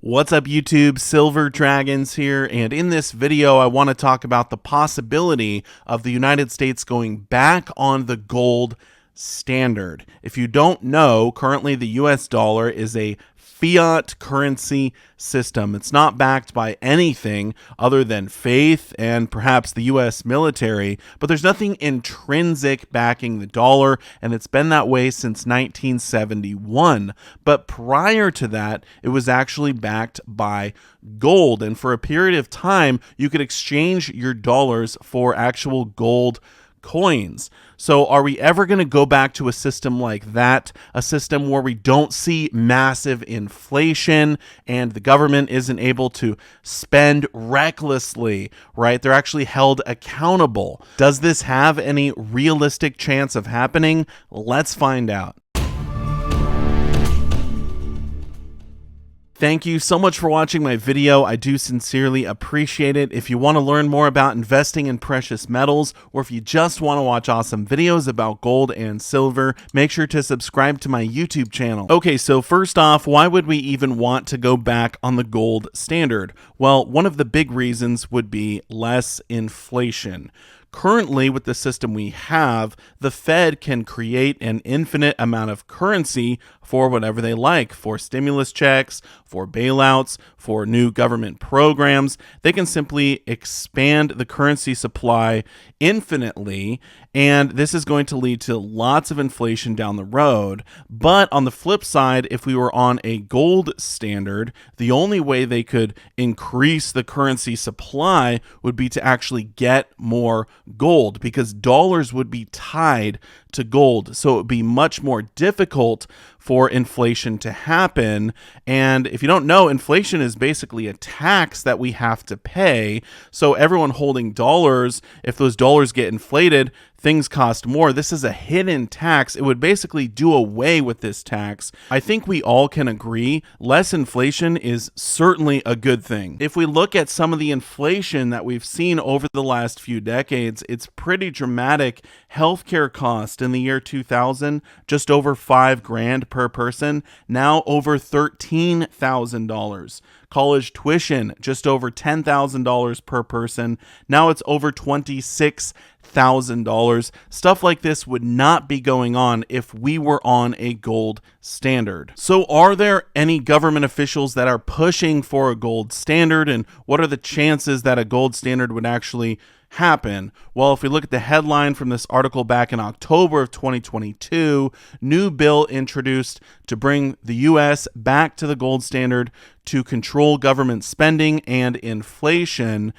What's up YouTube, Silver Dragons here, and in this video I want to talk about the possibility of the United States going back on the gold standard. If you don't know, currently the US dollar is a fiat currency system. It's not backed by anything other than faith and perhaps the US military, but there's nothing intrinsic backing the dollar, and it's been that way since 1971. But prior to that, it was actually backed by gold, and for a period of time, you could exchange your dollars for actual gold coins. So are we ever going to go back to a system like that, a system where we don't see massive inflation and the government isn't able to spend recklessly, right? They're actually held accountable. Does this have any realistic chance of happening? Let's find out. Thank you so much for watching my video. I do sincerely appreciate it. If you want to learn more about investing in precious metals, or if you just want to watch awesome videos about gold and silver, make sure to subscribe to my YouTube channel. Okay, so first off, why would we even want to go back on the gold standard? Well, one of the big reasons would be less inflation. Currently, with the system we have, the Fed can create an infinite amount of currency for whatever they like, for stimulus checks, for bailouts, for new government programs. They can simply expand the currency supply infinitely, and this is going to lead to lots of inflation down the road. But on the flip side, if we were on a gold standard, the only way they could increase the currency supply would be to actually get more gold, because dollars would be tied to gold. So it would be much more difficult for inflation to happen. And if you don't know, inflation is basically a tax that we have to pay. So everyone holding dollars, if those dollars get inflated, things cost more. This is a hidden tax. It would basically do away with this tax. I think we all can agree less inflation is certainly a good thing. If we look at some of the inflation that we've seen over the last few decades, it's pretty dramatic. Healthcare cost in the year 2000, just over $5,000 per person, now over $13,000. College tuition, just over $10,000 per person, now it's over $26,000. Stuff like this would not be going on if we were on a gold standard. So are there any government officials that are pushing for a gold standard, and what are the chances that a gold standard would actually happen? Well, if we look at the headline from this article back in October of 2022, new bill introduced to bring the U.S. back to the gold standard to control government spending and inflation.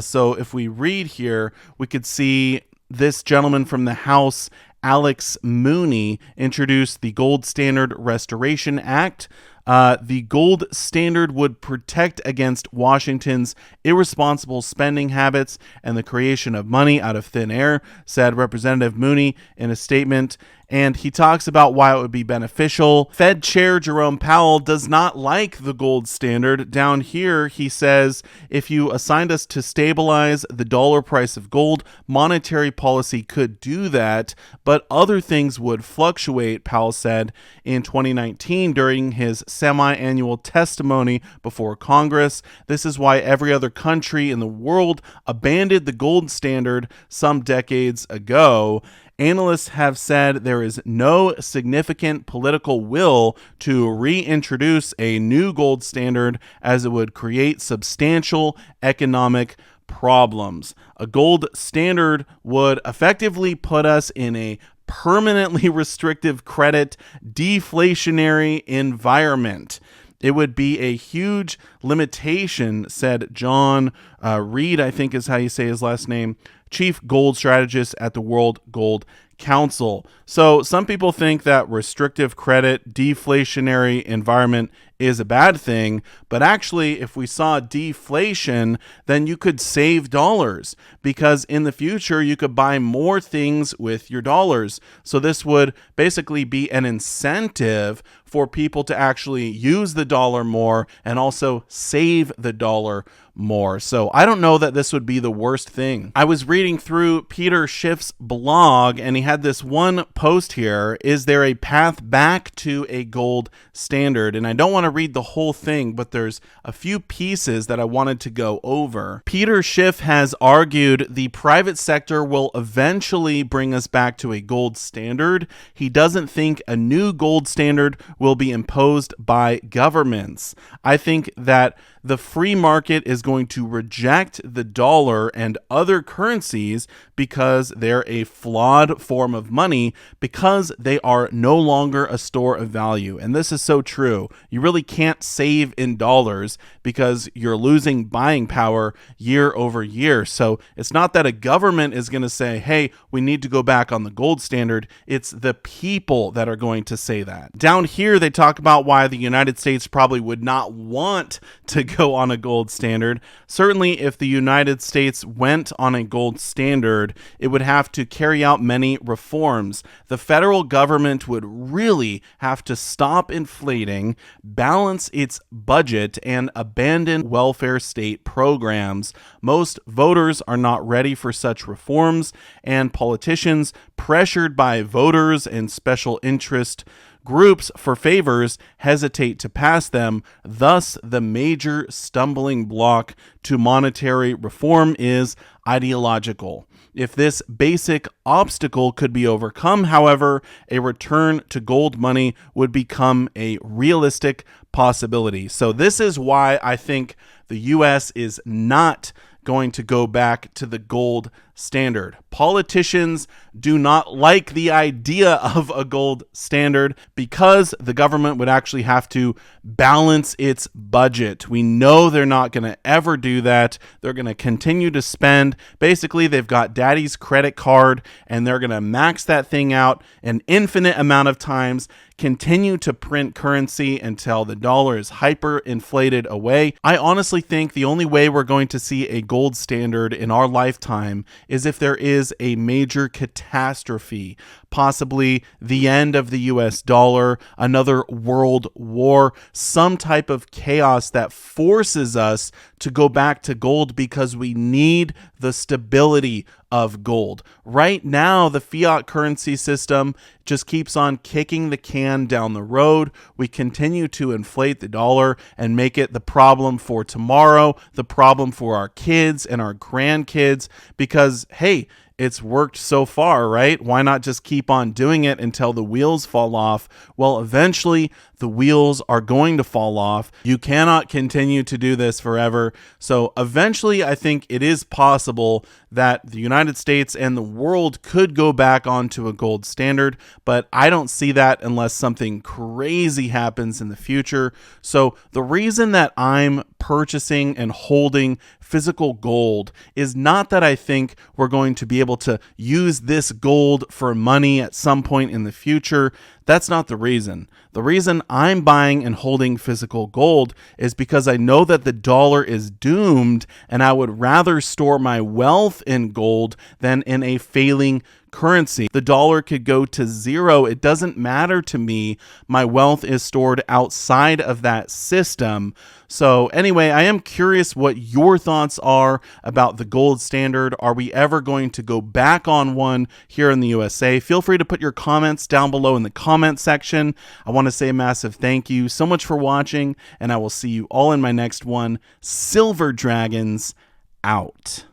So if we read here, we could see this gentleman from the House, Alex Mooney, introduced the Gold Standard Restoration Act. The gold standard would protect against Washington's irresponsible spending habits and the creation of money out of thin air, said Representative Mooney in a statement. And he talks about why it would be beneficial. Fed Chair Jerome Powell does not like the gold standard. Down here, he says, if you assigned us to stabilize the dollar price of gold, monetary policy could do that, but other things would fluctuate, Powell said in 2019 during his semi-annual testimony before Congress. This is why every other country in the world abandoned the gold standard some decades ago. Analysts have said there is no significant political will to reintroduce a new gold standard, as it would create substantial economic problems. A gold standard would effectively put us in a permanently restrictive credit deflationary environment. It would be a huge limitation, said John Reed, I think is how you say his last name, chief gold strategist at the World Gold Council. So some people think that restrictive credit, deflationary environment is a bad thing, but actually if we saw deflation, then you could save dollars, because in the future you could buy more things with your dollars. So this would basically be an incentive for people to actually use the dollar more and also save the dollar more. So I don't know that this would be the worst thing. I was reading through Peter Schiff's blog, and he had this one post here: is there a path back to a gold standard? And I don't want to read the whole thing, but there's a few pieces that I wanted to go over. Peter Schiff has argued the private sector will eventually bring us back to a gold standard. He doesn't think a new gold standard will be imposed by governments. I think that the free market is going to reject the dollar and other currencies because they're a flawed form of money, because they are no longer a store of value. And this is so true. You really can't save in dollars because you're losing buying power year over year. So it's not that a government is going to say, hey, we need to go back on the gold standard. It's the people that are going to say that. Down here, they talk about why the United States probably would not want to go on a gold standard. Certainly, if the United States went on a gold standard, it would have to carry out many reforms. The federal government would really have to stop inflating, balance its budget, and abandon welfare state programs. Most voters are not ready for such reforms, and politicians, pressured by voters and special interest groups for favors, hesitate to pass them. Thus, the major stumbling block to monetary reform is ideological. If this basic obstacle could be overcome, however, a return to gold money would become a realistic possibility. So this is why I think the U.S. is not going to go back to the gold standard. Politicians do not like the idea of a gold standard because the government would actually have to balance its budget. We know they're not going to ever do that. They're going to continue to spend. Basically, they've got daddy's credit card and they're going to max that thing out an infinite amount of times, continue to print currency until the dollar is hyperinflated away. I honestly think the only way we're going to see a gold standard in our lifetime is if there is a major catastrophe, possibly the end of the US dollar, another world war, some type of chaos that forces us to go back to gold because we need the stability of gold. Right now, the fiat currency system just keeps on kicking the can down the road. We continue to inflate the dollar and make it the problem for tomorrow, the problem for our kids and our grandkids, because, hey, it's worked so far, right? Why not just keep on doing it until the wheels fall off? Well, eventually the wheels are going to fall off. You cannot continue to do this forever. So eventually, I think it is possible that the United States and the world could go back onto a gold standard, but I don't see that unless something crazy happens in the future. So the reason that I'm purchasing and holding physical gold is not that I think we're going to be able to use this gold for money at some point in the future. That's not the reason. The reason I'm buying and holding physical gold is because I know that the dollar is doomed, and I would rather store my wealth in gold than in a failing currency. The dollar could go to zero. It doesn't matter to me. My wealth is stored outside of that system. So anyway, I am curious what your thoughts are about the gold standard. Are we ever going to go back on one here in the USA? Feel free to put your comments down below in the comment section. I want to say a massive thank you so much for watching, and I will see you all in my next one. Silver Dragons out.